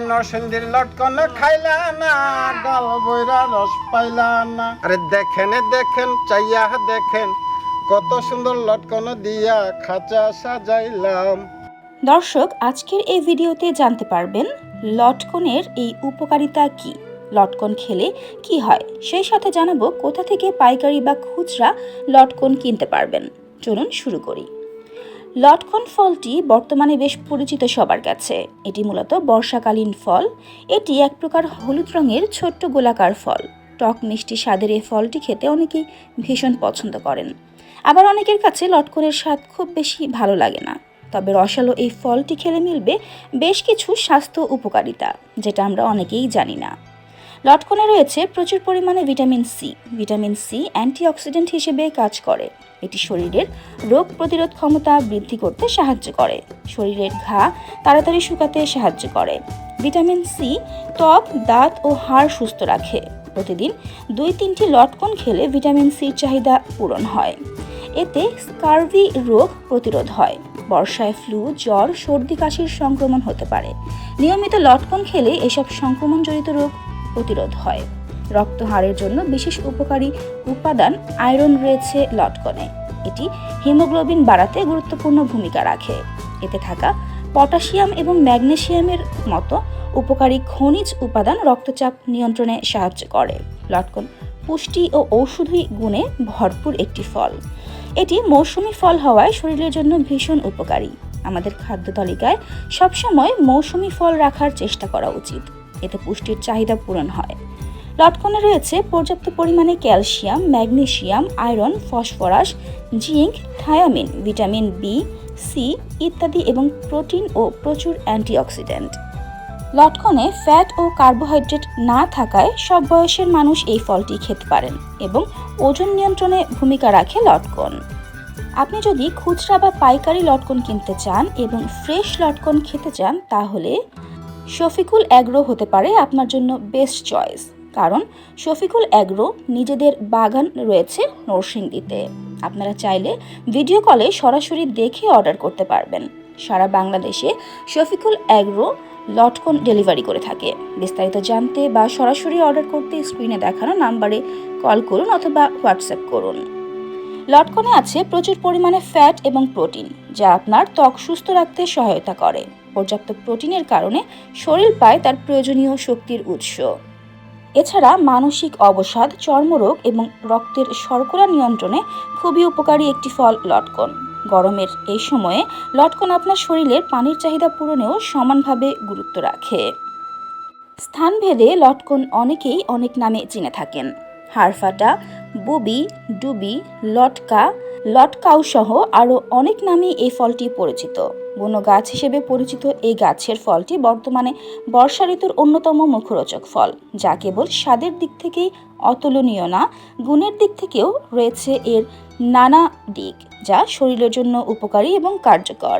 নরসিংদীর লটকন খাইলা না, ডাল বইরা রস পাইলা না। আরে দেখেন চাইয়া দেখেন, কত সুন্দর লটকন দিয়া খাঁচা সাজাইলাম। দর্শক, আজকের এই ভিডিওতে জানতে পারবেন লটকনের এই উপকারিতা কি, লটকন খেলে কি হয়, সেই সাথে জানাবো কোথা থেকে পাইকারি বা খুচরা লটকন কিনতে পারবেন। চলুন শুরু করি। লটকন ফলটি বর্তমানে বেশ পরিচিত সবার কাছে। এটি মূলত বর্ষাকালীন ফল। এটি এক প্রকার হলুদ রঙের ছোট্ট গোলাকার ফল। টক মিষ্টি স্বাদের এই ফলটি খেতে অনেকেই ভীষণ পছন্দ করেন। আবার অনেকের কাছে লটকনের স্বাদ খুব বেশি ভালো লাগে না। তবে রসালো এই ফলটি খেলে মিলবে বেশ কিছু স্বাস্থ্য উপকারিতা, যেটা আমরা অনেকেই জানি না। লটকনে রয়েছে প্রচুর পরিমাণে vitamin C. Vitamin C antioxidant হিসেবে কাজ করে। এটি শরীরের রোগ প্রতিরোধ ক্ষমতা বৃদ্ধি করতে সাহায্য করে। শরীরের ঘা তাড়াতাড়ি শুকাতে সাহায্য করে। ভিটামিন সি ত্বক, দাঁত ও হাড় সুস্থ রাখে। প্রতিদিন 2-3টি লটকন খেলে ভিটামিন সির চাহিদা পূরণ হয়। এতে স্কারভি রোগ প্রতিরোধ হয়। বর্ষায় ফ্লু, জ্বর, সর্দি কাশির সংক্রমণ হতে পারে। নিয়মিত লটকন খেলে এসব সংক্রমণজনিত রোগ প্রতিরোধ হয়। রক্ত হাড়ের জন্য বিশেষ উপকারী উপাদান আয়রন রয়েছে লটকনে। এটি হিমোগ্লোবিন বাড়াতে গুরুত্বপূর্ণ ভূমিকা রাখে। এতে থাকা পটাশিয়াম এবং ম্যাগনেসিয়ামের মতো উপকারী খনিজ উপাদান রক্তচাপ নিয়ন্ত্রণে সাহায্য করে। লটকন পুষ্টি ও ঔষধি গুণে ভরপুর একটি ফল। এটি মৌসুমী ফল হওয়ায় শরীরের জন্য ভীষণ উপকারী। আমাদের খাদ্য তালিকায় সবসময় মৌসুমী ফল রাখার চেষ্টা করা উচিত। এতে পুষ্টির চাহিদা পূরণ হয়। লটকনে রয়েছে পর্যাপ্ত পরিমাণে calcium, magnesium, iron, phosphorus, zinc, thiamine, vitamin B, C ইত্যাদি এবং প্রোটিন ও প্রচুর অ্যান্টিঅক্সিডেন্ট। লটকনে ফ্যাট ও কার্বোহাইড্রেট না থাকায় সব বয়সের মানুষ এই ফলটি খেতে পারেন এবং ওজন নিয়ন্ত্রণে ভূমিকা রাখে লটকন। আপনি যদি খুচরা বা পাইকারি লটকন কিনতে চান এবং ফ্রেশ লটকন খেতে চান, তাহলে শফিকুল অ্যাগ্রো হতে পারে আপনার জন্য বেস্ট চয়েস। কারণ শফিকুল অ্যাগ্রো নিজেদের বাগান রয়েছে নরসিংদীতে। আপনারা চাইলে ভিডিও কলে সরাসরি দেখে অর্ডার করতে পারবেন। সারা বাংলাদেশে শফিকুল অ্যাগ্রো লটকন ডেলিভারি করে থাকে। বিস্তারিত জানতে বা সরাসরি অর্ডার করতে স্ক্রিনে দেখানো নাম্বারে কল করুন অথবা হোয়াটসঅ্যাপ করুন। লটকনে আছে প্রচুর পরিমাণে ফ্যাট এবং প্রোটিন, যা আপনার ত্বক সুস্থ রাখতে সহায়তা করে। পর্যাপ্ত প্রোটিনের কারণে শরীর পায় তার প্রয়োজনীয় শক্তির উৎস। এছাড়া মানসিক অবসাদ, চর্মরোগ এবং রক্তের শর্করা নিয়ন্ত্রণে খুবই উপকারী একটি ফল লটকন। গরমের এই সময়ে লটকন আপনার শরীরের পানির চাহিদা পূরণেও সমানভাবে গুরুত্ব রাখে। স্থানভেদে লটকন অনেকেই অনেক নামে চিনে থাকেন। হাড়ফাটা, বুবি, ডুবি, লটকা, লটকাউ সহ আরও অনেক নামে এই ফলটি পরিচিত। বন্য গাছ হিসেবে পরিচিত এই গাছের ফলটি বর্তমানে বর্ষা ঋতুর অন্যতম মুখরোচক ফল, যা কেবল স্বাদের দিক থেকেই অতুলনীয় না, গুণের দিক থেকেও রয়েছে এর নানা দিক, যা শরীরের জন্য উপকারী এবং কার্যকর।